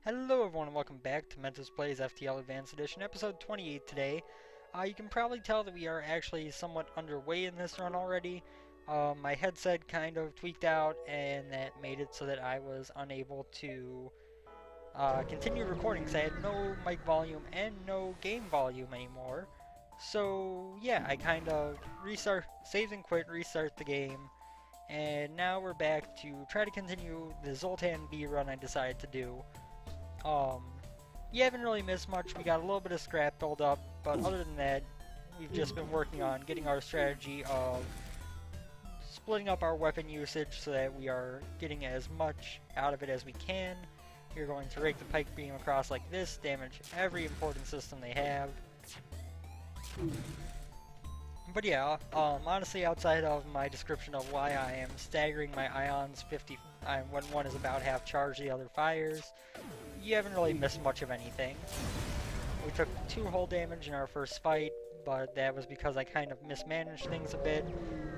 Hello everyone and welcome back to Mentos Plays FTL Advanced Edition, episode 28 today. You can probably tell that we are actually somewhat underway in this run already. My headset kind of tweaked out and that made it so that I was unable to continue recording because I had no mic volume and no game volume anymore. So yeah, I kind of saved and quit, restart the game, and now we're back to try to continue the Zoltan B run I decided to do. Um, you haven't really missed much. We got a little bit of scrap build up, but other than that, we've just been working on getting our strategy of splitting up our weapon usage so that we are getting as much out of it as we can. We're going to rake the pike beam across like this, damage every important system they have. But yeah, honestly, outside of my description of why I am staggering my ions 50 when one is about half charged, the other fires, you haven't really missed much of anything. We took 2 hull damage in our first fight, but that was because I kind of mismanaged things a bit,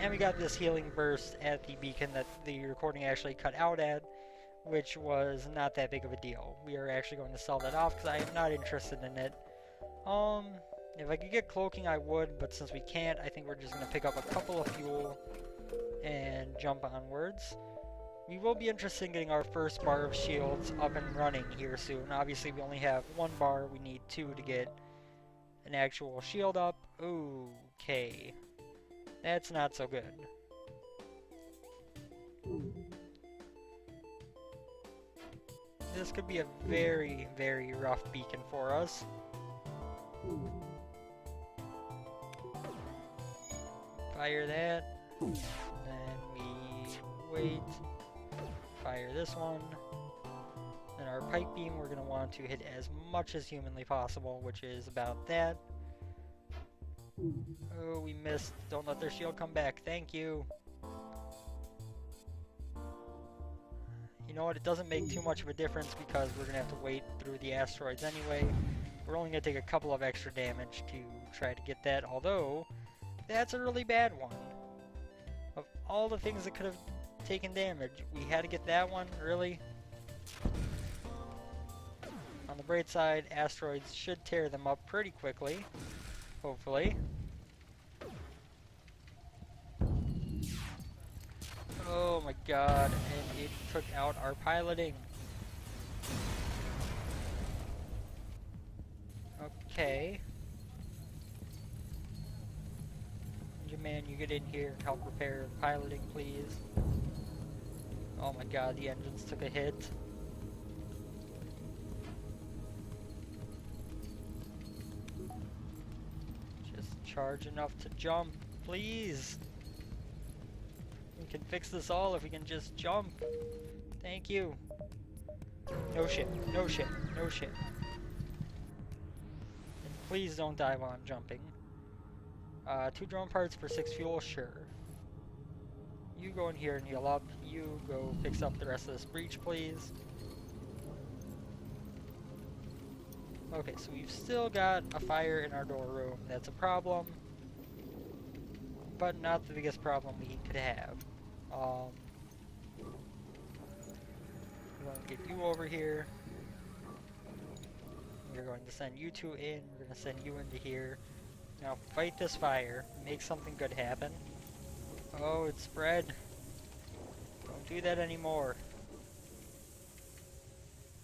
and we got this healing burst at the beacon that the recording actually cut out at, which was not that big of a deal. We are actually going to sell that off because I am not interested in it. If I could get cloaking I would, but since we can't, I think we're just going to pick up a couple of fuel and jump onwards. We will be interested in getting our first bar of shields up and running here soon. Obviously we only have 1 bar, we need 2 to get an actual shield up. Okay, that's not so good. This could be a very, very rough beacon for us. Fire that, then we wait, fire this one, then our pike beam we're going to want to hit as much as humanly possible, which is about that. Oh, we missed. Don't let their shield come back. Thank you. You know what, it doesn't make too much of a difference because we're going to have to wait through the asteroids anyway. We're only going to take a couple of extra damage to try to get that, although that's a really bad one. Of all the things that could have taken damage, we had to get that one, really? On the bright side, asteroids should tear them up pretty quickly, hopefully. Oh my god, and it took out our piloting. Okay. Man, you get in here and help repair piloting, please. Oh my god, the engines took a hit. Just charge enough to jump, please. We can fix this all if we can just jump. Thank you. No shit, no shit, no shit. And please don't dive on jumping. 2 drone parts for 6 fuel, sure. You go in here and heal up. You go fix up the rest of this breach, please. Okay, so we've still got a fire in our door room. That's a problem, but not the biggest problem we could have. We're going to get you over here. We're going to send you 2 in. We're going to send you into here. Now fight this fire. Make something good happen. Oh, it's spread. Don't do that anymore.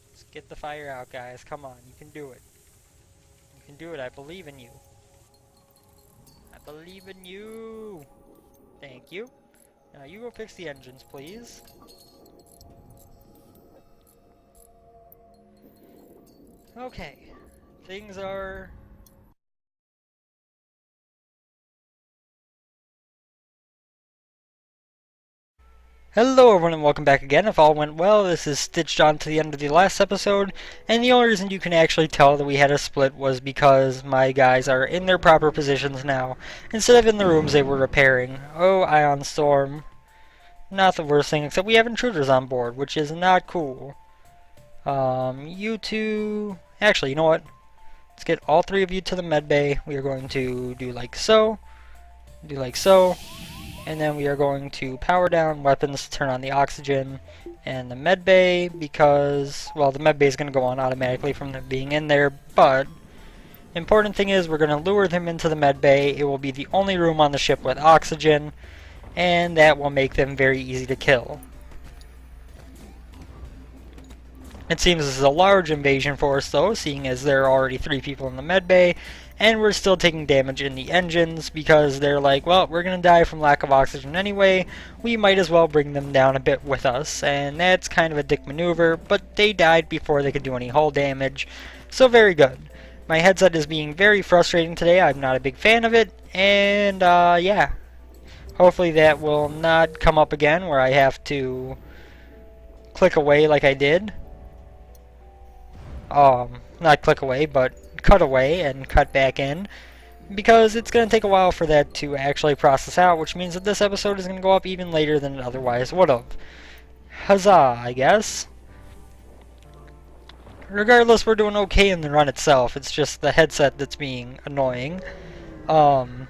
Let's get the fire out, guys. Come on, you can do it. You can do it. I believe in you. I believe in you. Thank you. Now you go fix the engines, please. Okay. Things are... Hello everyone and welcome back again. If all went well, this is stitched on to the end of the last episode, and the only reason you can actually tell that we had a split was because my guys are in their proper positions now, instead of in the rooms they were repairing. Oh, Ion Storm. Not the worst thing, except we have intruders on board, which is not cool. You two... Actually, you know what? Let's get all 3 of you to the med bay. We are going to do like so. Do like so. And then we are going to power down weapons to turn on the oxygen, And the med bay, because, well, the med bay is going to go on automatically from them being in there, but important thing is we're going to lure them into the med bay. It will be the only room on the ship with oxygen, and that will make them very easy to kill. It seems this is a large invasion force though, seeing as there are already 3 people in the med bay, and we're still taking damage in the engines because they're like, well, we're gonna die from lack of oxygen anyway, we might as well bring them down a bit with us, and that's kind of a dick maneuver, but they died before they could do any hull damage, so very good. My headset is being very frustrating today, I'm not a big fan of it, and yeah. Hopefully that will not come up again where I have to click away like I did. Not click away, but cut away and cut back in, because it's going to take a while for that to actually process out, which means that this episode is going to go up even later than it otherwise would have. Huzzah, I guess. Regardless, we're doing okay in the run itself, it's just the headset that's being annoying. I'm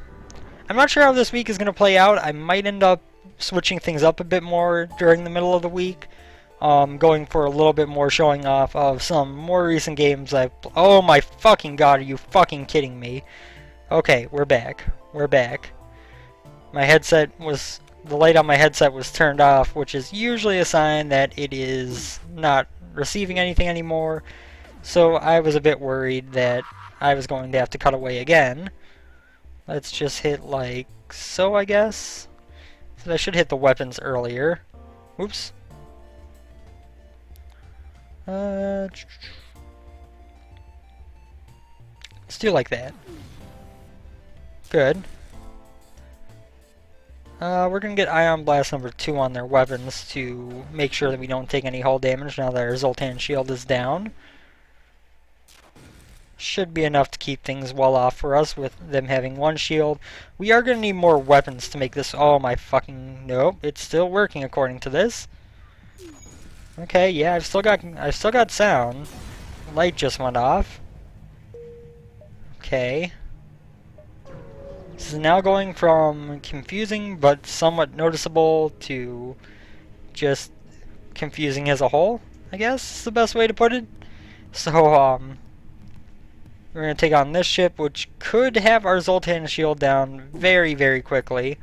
not sure how this week is going to play out. I might end up switching things up a bit more during the middle of the week. Going for a little bit more showing off of some more recent games oh my fucking god, are you fucking kidding me? Okay, we're back. We're back. My headset was... The light on my headset was turned off, which is usually a sign that it is not receiving anything anymore. So I was a bit worried that I was going to have to cut away again. Let's just hit like so, I guess. So I should hit the weapons earlier. Oops. Let's do like that. Good. We're gonna get Ion Blast number 2 on their weapons to make sure that we don't take any hull damage now that our Zoltan shield is down. Should be enough to keep things well off for us with them having 1 shield. We are gonna need more weapons to make this. Oh my fucking nope! It's still working according to this. Okay, yeah, I've still got sound. Light just went off. Okay. This is now going from confusing but somewhat noticeable to just confusing as a whole, I guess is the best way to put it. So, we're going to take on this ship, which could have our Zoltan shield down very, very quickly.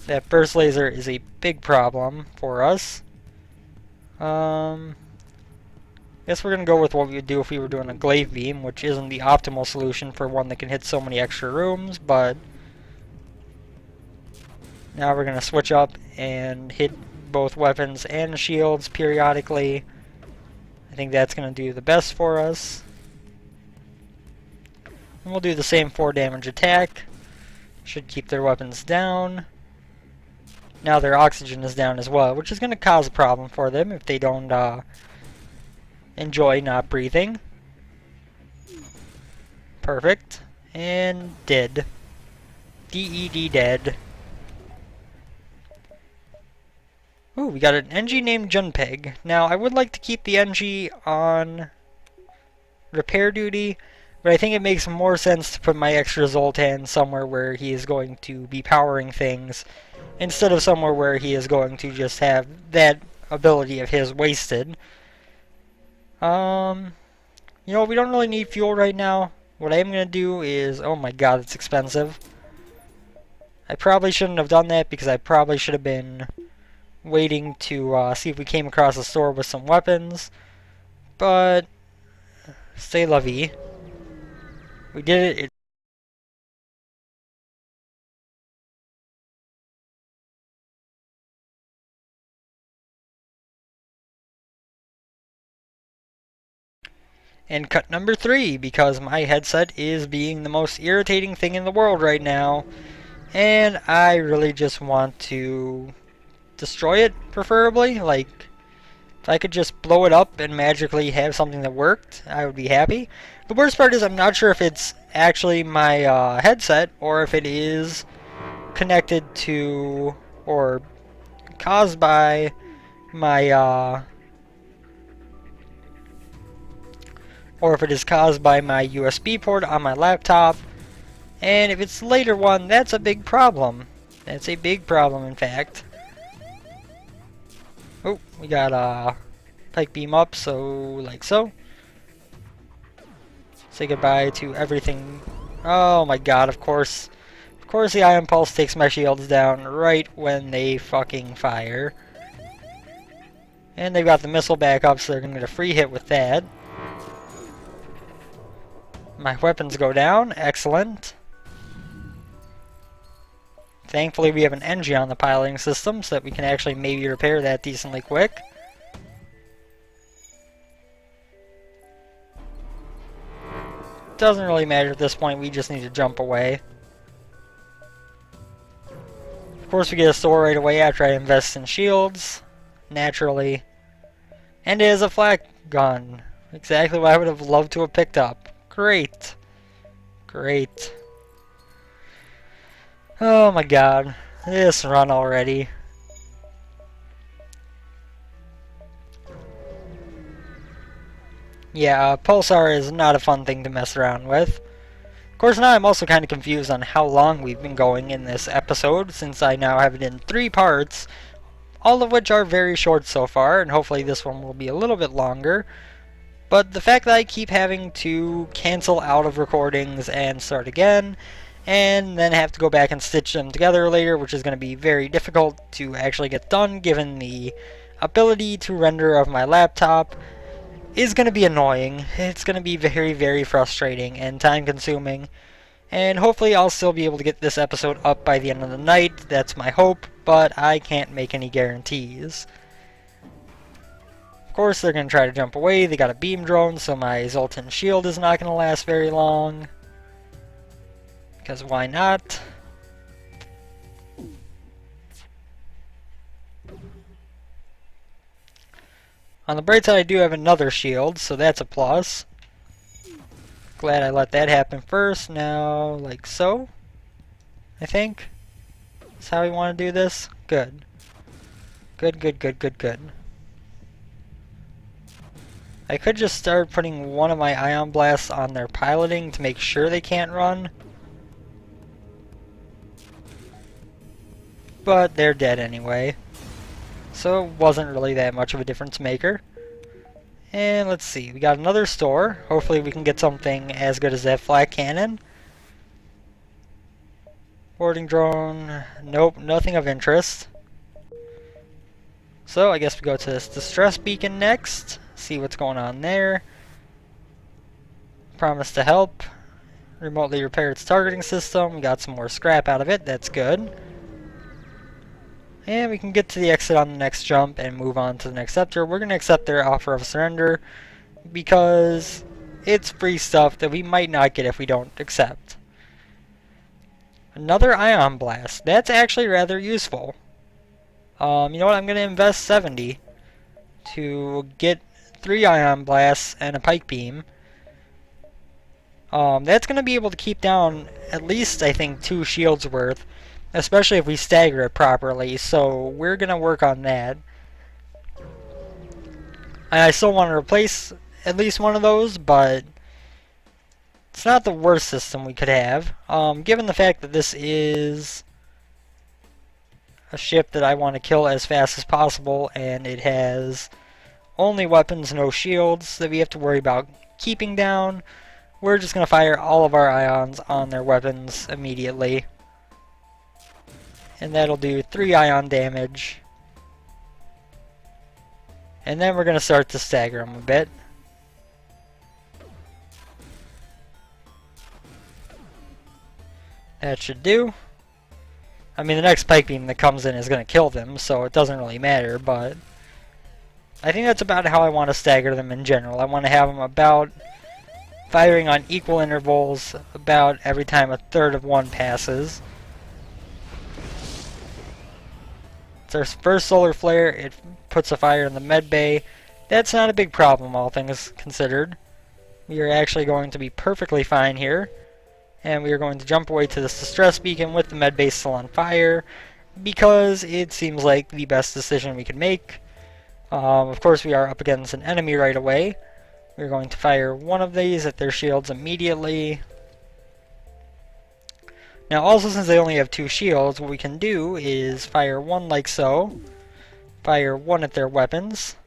That burst laser is a big problem for us. Guess we're gonna go with what we would do if we were doing a glaive beam, which isn't the optimal solution for one that can hit so many extra rooms, but now we're gonna switch up and hit both weapons and shields periodically. I think that's gonna do the best for us. And we'll do the same 4 damage attack. Should keep their weapons down. Now their oxygen is down as well, which is going to cause a problem for them if they don't enjoy not breathing. Perfect. And dead. DED dead. Ooh, we got an NG named Junpeg. Now, I would like to keep the NG on repair duty, but I think it makes more sense to put my extra Zoltan somewhere where he is going to be powering things, instead of somewhere where he is going to just have that ability of his wasted. You know, we don't really need fuel right now. What I am going to do is... Oh my god, it's expensive. I probably shouldn't have done that because I probably should have been waiting to see if we came across a store with some weapons. But... c'est la vie. We did it. And cut number 3, because my headset is being the most irritating thing in the world right now, and I really just want to destroy it, preferably. Like, if I could just blow it up and magically have something that worked, I would be happy. The worst part is I'm not sure if it's actually my headset, or if it is connected to, or caused by my, or if it is caused by my USB port on my laptop. And if it's the later one, that's a big problem. That's a big problem, in fact. Oh, we got a pike beam up, so like so. Say goodbye to everything. Oh my god, of course. Of course the Ion Pulse takes my shields down right when they fucking fire. And they've got the missile back up, so they're going to get a free hit with that. My weapons go down. Excellent. Thankfully we have an engine on the piloting system, so that we can actually maybe repair that decently quick. Doesn't really matter at this point, we just need to jump away. Of course we get a store right away after I invest in shields. Naturally. And it is a flak gun. Exactly what I would have loved to have picked up. Great. Great. Oh my god. This run already. Yeah, Pulsar is not a fun thing to mess around with. Of course, now I'm also kind of confused on how long we've been going in this episode, since I now have it in 3 parts, all of which are very short so far, and hopefully this one will be a little bit longer. But the fact that I keep having to cancel out of recordings and start again, and then have to go back and stitch them together later, which is going to be very difficult to actually get done given the ability to render of my laptop, is going to be annoying. It's going to be very, very frustrating and time consuming. And hopefully I'll still be able to get this episode up by the end of the night. That's my hope, but I can't make any guarantees. Of course they're going to try to jump away. They got a beam drone, so my Zoltan shield is not going to last very long. Because why not? On the bright side, I do have another shield, so that's a plus. Glad I let that happen first. Now, like so, I think. That's how we want to do this. Good. Good, good, good, good, good. I could just start putting one of my Ion Blasts on their piloting to make sure they can't run. But they're dead anyway. So it wasn't really that much of a difference maker. And let's see, we got another store. Hopefully we can get something as good as that flak cannon. Boarding drone, nope, nothing of interest. So I guess we go to this distress beacon next, see what's going on there. Promise to help. Remotely repair its targeting system, we got some more scrap out of it, that's good. And we can get to the exit on the next jump and move on to the next sector. We're going to accept their offer of surrender because it's free stuff that we might not get if we don't accept. Another Ion Blast. That's actually rather useful. You know what? I'm going to invest 70 to get 3 Ion Blasts and a Pike Beam. That's going to be able to keep down at least, I think, 2 shields worth. Especially if we stagger it properly, so we're going to work on that. And I still want to replace at least one of those, but it's not the worst system we could have. Given the fact that this is a ship that I want to kill as fast as possible, and it has only weapons, no shields that we have to worry about keeping down, we're just going to fire all of our ions on their weapons immediately. And that'll do 3 ion damage. And then we're going to start to stagger them a bit. That should do. I mean, the next Pike Beam that comes in is going to kill them, so it doesn't really matter, but I think that's about how I want to stagger them in general. I want to have them about firing on equal intervals about every time a third of one passes. It's our first solar flare, it puts a fire in the med bay. That's not a big problem, all things considered. We are actually going to be perfectly fine here. And we are going to jump away to this distress beacon with the med bay still on fire, because it seems like the best decision we could make. Of course, we are up against an enemy right away. We're going to fire one of these at their shields immediately. Now also, since they only have 2 shields, what we can do is fire one like so, Fire one at their weapons.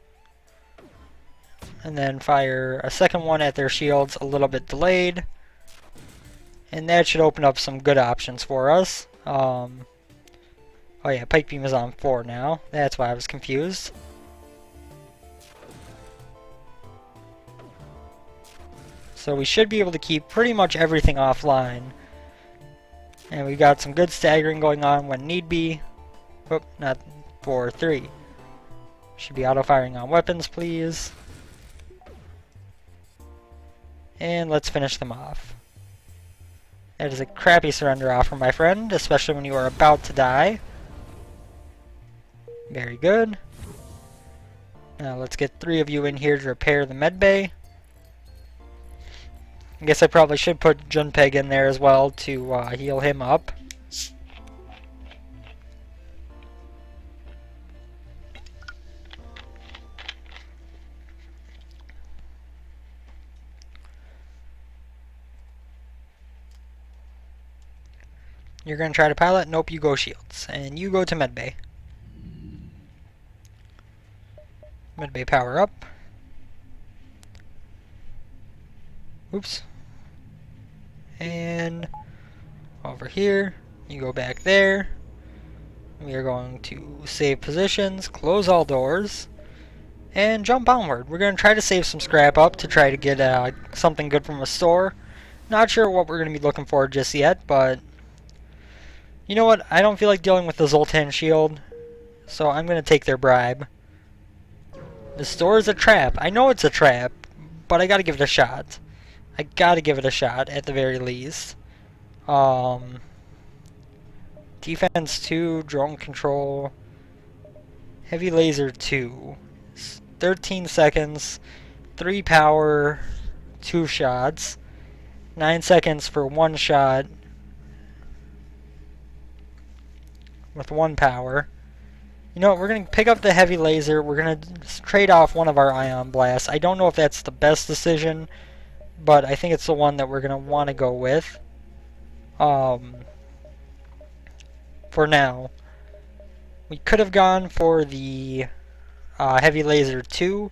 And then fire a second one at their shields, a little bit delayed. And that should open up some good options for us. Oh yeah, Pike Beam is on 4 now. That's why I was confused. So we should be able to keep pretty much everything offline. And we've got some good staggering going on when need be. Oop, not 4-3. Should be auto-firing on weapons, please. And let's finish them off. That is a crappy surrender offer, my friend, especially when you are about to die. Very good. Now let's get 3 of you in here to repair the med bay. I guess I probably should put Junpeg in there as well to heal him up. You're going to try to pilot? Nope, you go shields. And you go to medbay. Medbay power up. Oops. And over here, you go back there. We are going to save positions, close all doors, and jump onward. We're going to try to save some scrap up to try to get something good from a store. Not sure what we're going to be looking for just yet, but you know what? I don't feel like dealing with the Zoltan shield, so I'm going to take their bribe. The store is a trap. I know it's a trap, but I got to give it a shot. I got to give it a shot at the very least. Defense 2, drone control, heavy laser 2. 13 seconds, 3 power, 2 shots. 9 seconds for 1 shot with 1 power. You know what, we're going to pick up the heavy laser. We're going to trade off one of our ion blasts. I don't know if that's the best decision, but I think it's the one that we're going to want to go with. For now. We could have gone for the heavy laser 2,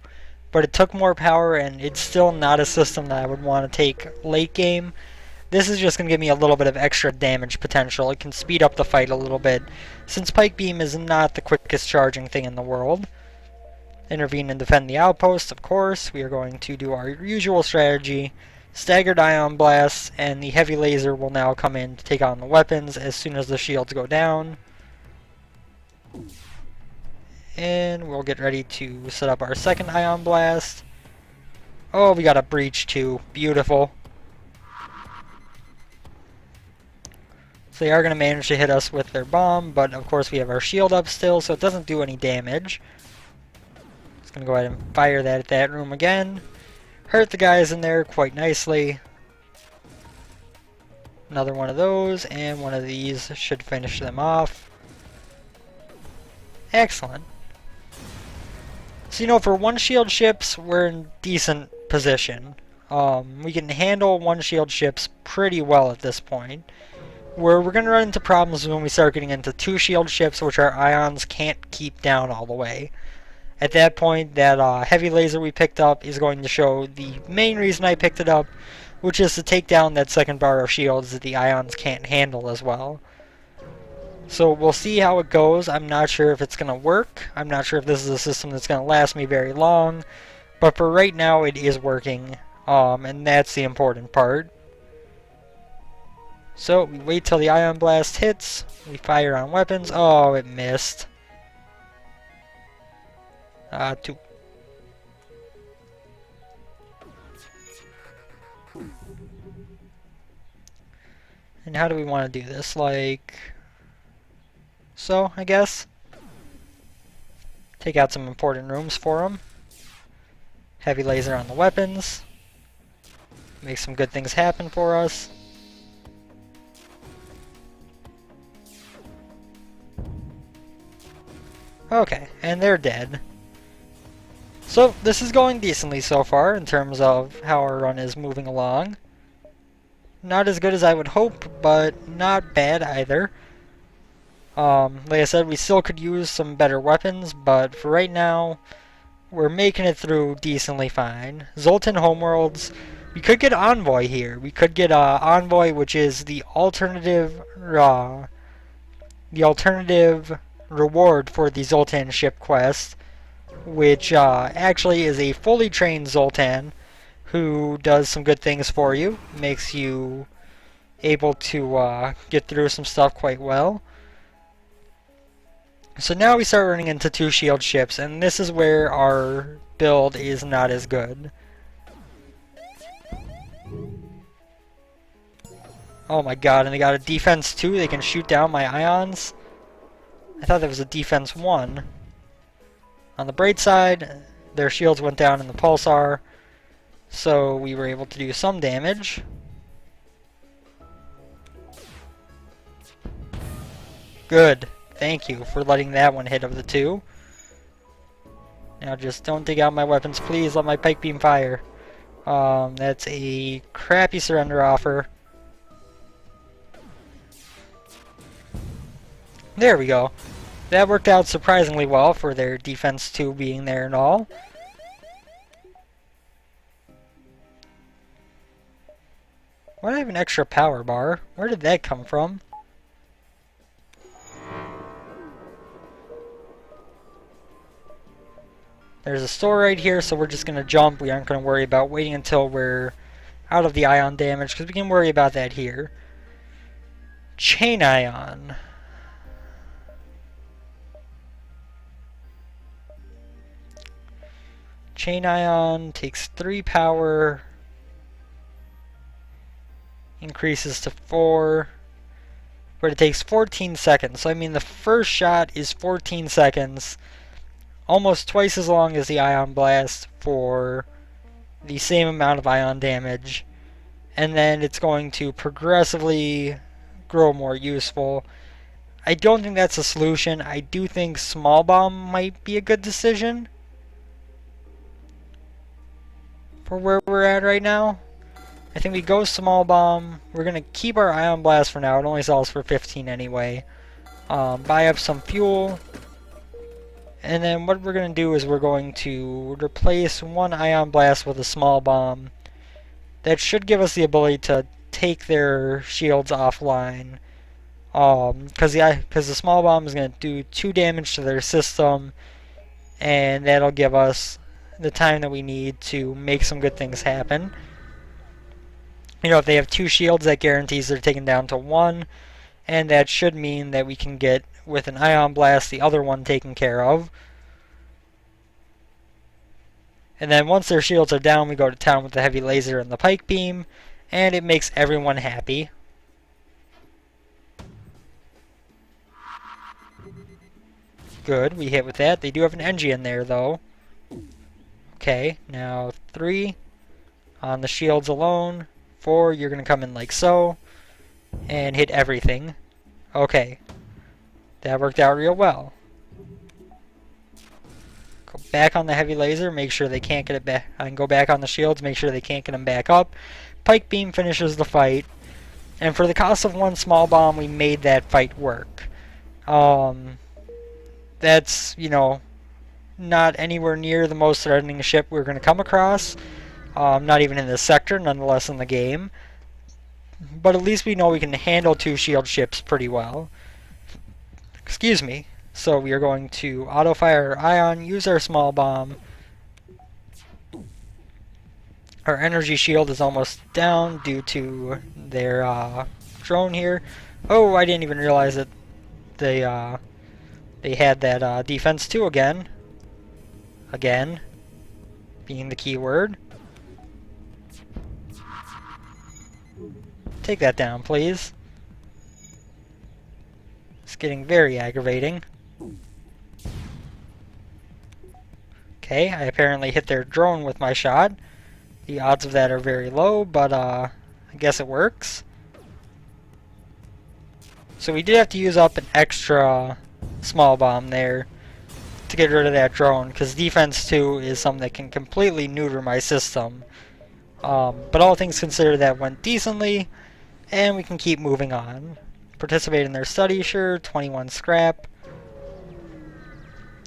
but it took more power and it's still not a system that I would want to take late game. This is just going to give me a little bit of extra damage potential. It can speed up the fight a little bit, since Pike Beam is not the quickest charging thing in the world. Intervene and defend the outpost, of course. We are going to do our usual strategy. Staggered ion blasts, and the heavy laser will now come in to take on the weapons as soon as the shields go down. And we'll get ready to set up our second ion blast. Oh, we got a breach too. Beautiful. So they are going to manage to hit us with their bomb, but of course we have our shield up still, so it doesn't do any damage. Just going to go ahead and fire that at that room again. Hurt the guys in there quite nicely. Another one of those, and one of these should finish them off. Excellent. So, you know, for one shield ships, we're in decent position. We can handle one shield ships pretty well at this point. Where we're going to run into problems when we start getting into 2 shield ships, which our ions can't keep down all the way. At that point, that heavy laser we picked up is going to show the main reason I picked it up, which is to take down that second bar of shields that the ions can't handle as well. So we'll see how it goes. I'm not sure if it's going to work. I'm not sure if this is a system that's going to last me very long. But for right now, it is working. And that's the important part. So we wait till the ion blast hits. We fire on weapons. Oh, it missed. 2. And how do we want to do this? Like so, I guess. Take out some important rooms for them. Heavy laser on the weapons. Make some good things happen for us. Okay, and they're dead. So, this is going decently so far in terms of how our run is moving along. Not as good as I would hope, but not bad either. Like I said, we still could use some better weapons, but for right now, we're making it through decently fine. Zoltan Homeworlds, we could get Envoy here. We could get Envoy, which is the alternative reward for the Zoltan ship quest, which actually is a fully trained Zoltan who does some good things for you, makes you able to get through some stuff quite well. So now we start running into 2 shield ships, and this is where our build is not as good. Oh my god, and they got a defense 2, they can shoot down my ions. I thought that was a defense 1. On the bright side, their shields went down in the pulsar, so we were able to do some damage. Good. Thank you for letting that one hit of the 2. Now just don't dig out my weapons, please. Let my pike beam fire. That's a crappy surrender offer. There we go. That worked out surprisingly well for their defense 2 being there and all. Why do I have an extra power bar? Where did that come from? There's a store right here, so we're just going to jump. We aren't going to worry about waiting until we're out of the ion damage, because we can worry about that here. Chain ion. Chain ion takes 3 power, increases to 4, but it takes 14 seconds. So I mean the first shot is 14 seconds, almost twice as long as the ion blast for the same amount of ion damage, and then it's going to progressively grow more useful. I don't think that's a solution. I do think small bomb might be a good decision for where we're at right now. I think we go small bomb. We're going to keep our ion blast for now. It only sells for 15 anyway. Buy up some fuel. And then what we're going to do is we're going to replace one ion blast with a small bomb. That should give us the ability to take their shields offline. Because the small bomb is going to do 2 damage to their system. And that'll give us the time that we need to make some good things happen. You know, if they have 2 shields, that guarantees they're taken down to 1, and that should mean that we can get, with an ion blast, the other one taken care of. And then once their shields are down, we go to town with the heavy laser and the pike beam, and it makes everyone happy. Good, we hit with that. They do have an Engie in there, though. Okay, now 3 on the shields alone. 4, you're going to come in like so, and hit everything. Okay, that worked out real well. Go back on the heavy laser, make sure they can't get it back. I can go back on the shields, make sure they can't get them back up. Pike beam finishes the fight, and for the cost of 1 small bomb, we made that fight work. That's, you know, not anywhere near the most threatening ship we're going to come across. Not even in this sector, nonetheless in the game. But at least we know we can handle 2 shield ships pretty well. Excuse me. So we are going to auto-fire our ion, use our small bomb. Our energy shield is almost down due to their drone here. Oh, I didn't even realize that they had that defense 2 again. Again, being the key word. Take that down, please. It's getting very aggravating. Okay, I apparently hit their drone with my shot. The odds of that are very low, but I guess it works. So we did have to use up an extra small bomb there to get rid of that drone, because defense 2 is something that can completely neuter my system. But all things considered, that went decently, and we can keep moving on. Participate in their study, sure. 21 scrap.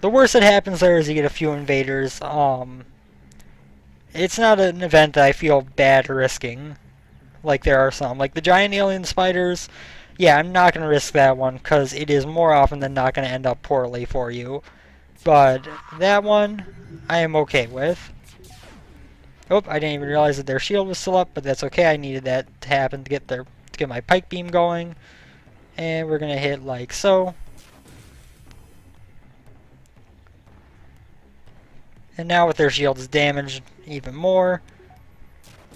The worst that happens there is you get a few invaders. It's not an event that I feel bad risking. Like there are some. Like the giant alien spiders, yeah, I'm not going to risk that one because it is more often than not going to end up poorly for you. But that one, I am okay with. Oh, I didn't even realize that their shield was still up, but that's okay. I needed that to happen to get my pike beam going. And we're going to hit like so. And now with their shields damaged even more,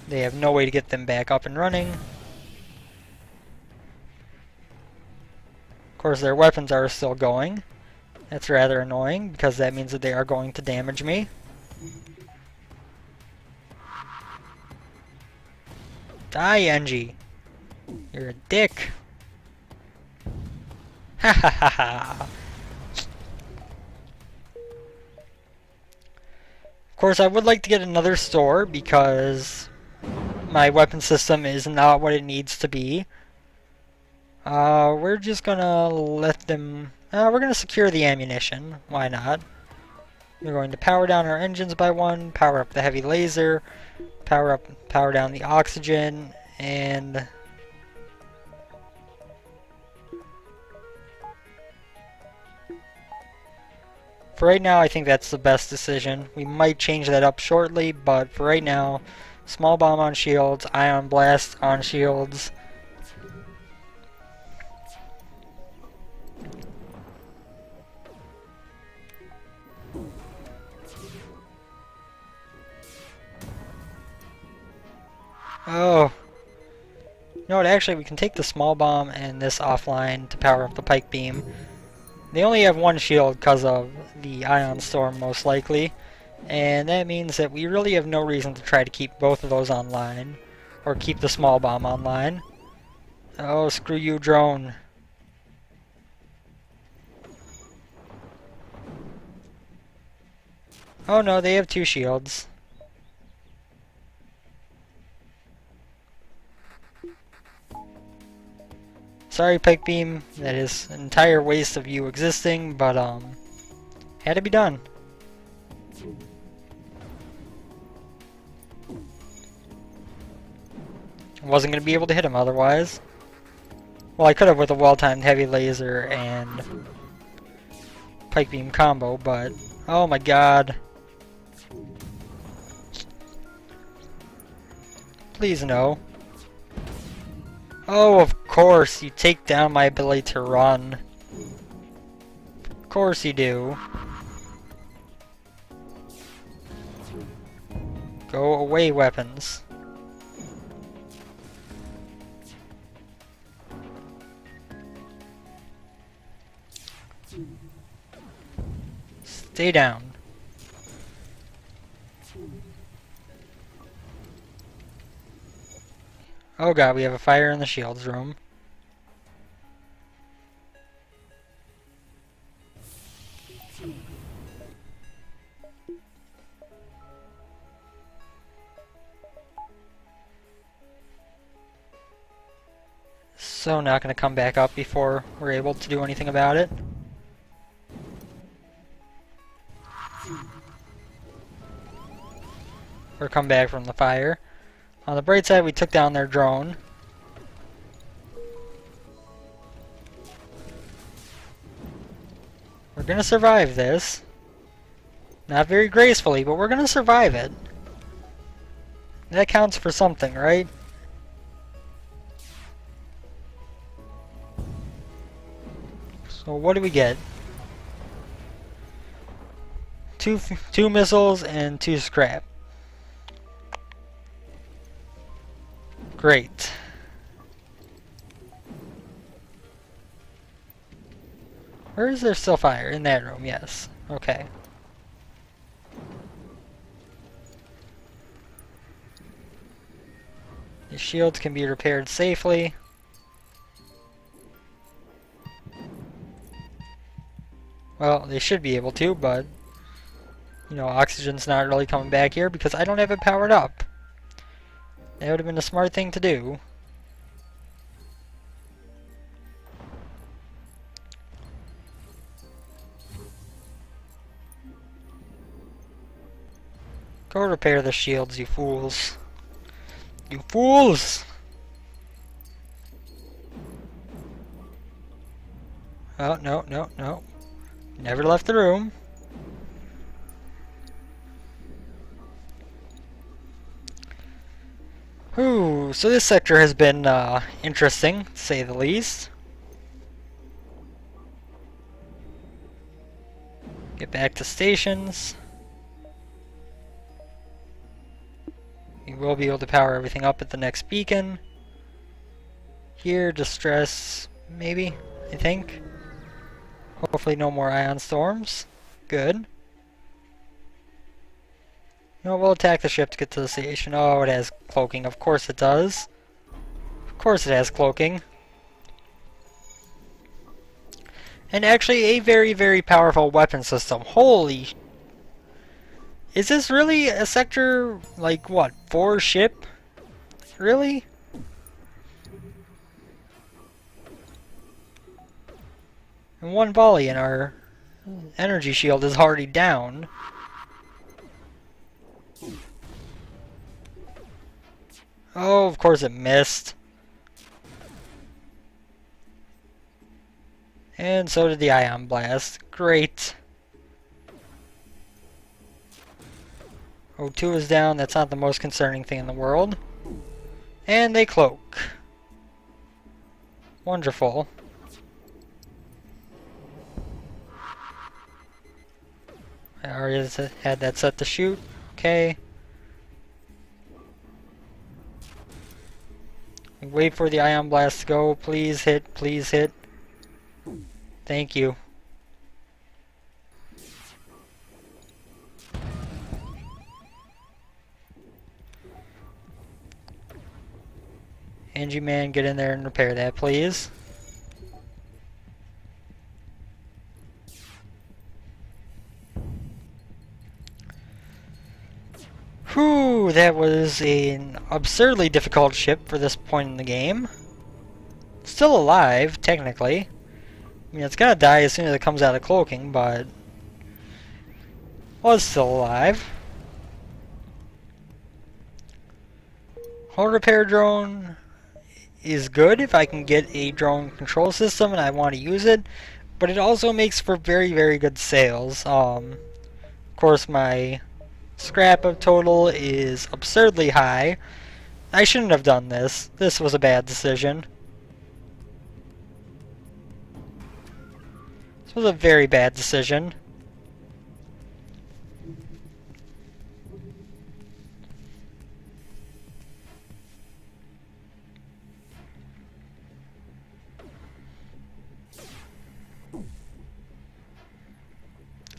they have no way to get them back up and running. Of course, their weapons are still going. That's rather annoying because that means that they are going to damage me. Die, NG. You're a dick. Ha ha ha ha. Of course, I would like to get another store because my weapon system is not what it needs to be. We're just gonna let them... we're gonna secure the ammunition. Why not? We're going to power down our engines by one, power up the heavy laser, power down the oxygen, and... for right now, I think that's the best decision. We might change that up shortly, but for right now, small bomb on shields, ion blast on shields. Oh. You know what, actually, we can take the small bomb and this offline to power up the pike beam. They only have one shield because of the ion storm, most likely. And that means that we really have no reason to try to keep both of those online. Or keep the small bomb online. Oh, screw you, drone. Oh no, they have two shields. Sorry, pike beam. That is an entire waste of you existing, but had to be done. Wasn't going to be able to hit him otherwise. Well, I could have with a well-timed heavy laser and pike beam combo, but oh my god. Please no. Oh, of course, you take down my ability to run. Of course you do. Go away, weapons. Stay down. Oh god, we have a fire in the shields room. So not going to come back up before we're able to do anything about it. Or come back from the fire. On the bright side, we took down their drone. We're gonna survive this. Not very gracefully, but we're gonna survive it. That counts for something, right? So what do we get? Two missiles and 2 scrap. Great. Where is there still fire? In that room, yes. Okay. The shields can be repaired safely. Well, they should be able to, but you know, oxygen's not really coming back here because I don't have it powered up. That would have been a smart thing to do. Go repair the shields, you fools. You fools! Oh, no, no, no. Never left the room. Whew, so this sector has been interesting, to say the least. Get back to stations. We will be able to power everything up at the next beacon. Here, distress, maybe, I think. Hopefully no more ion storms. Good. No, we'll attack the ship to get to the station. Oh, it has cloaking. Of course it does. Of course it has cloaking. And actually a very, very powerful weapon system. Holy... Is this really a sector, like, what, 4 ship? Really? And 1 volley and our energy shield is already down. Oh, of course it missed. And so did the ion blast. Great. O2 is down. That's not the most concerning thing in the world. And they cloak. Wonderful. I already had that set to shoot. Okay. Wait for the ion blast to go. Please hit. Please hit. Thank you. Angie man, get in there and repair that, please. Whew, that was an absurdly difficult ship for this point in the game. Still alive, technically. I mean, it's gonna die as soon as it comes out of cloaking, but... was still alive. Hull repair drone is good if I can get a drone control system and I want to use it, but it also makes for very, very good sales. Of course, my scrap of total is absurdly high. I shouldn't have done this. This was a bad decision. This was a very bad decision.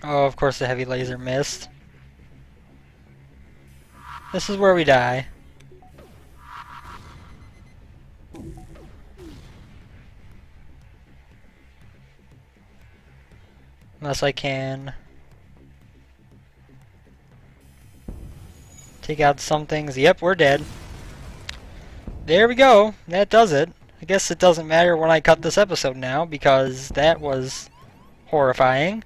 Oh, of course the heavy laser missed. This is where we die. Unless I can take out some things. Yep, we're dead. There we go. That does it. I guess it doesn't matter when I cut this episode now, because that was horrifying.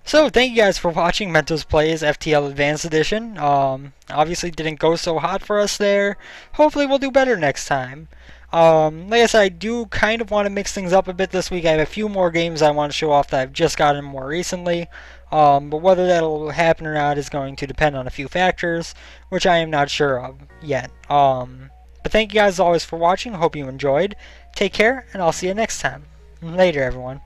So, thank you guys for watching Mentos Plays FTL Advanced Edition. Obviously didn't go so hot for us there. Hopefully we'll do better next time. Like I said, I do kind of want to mix things up a bit this week. I have a few more games I want to show off that I've just gotten more recently. But whether that'll happen or not is going to depend on a few factors, which I am not sure of yet. But thank you guys as always for watching. Hope you enjoyed. Take care, and I'll see you next time. Later, everyone.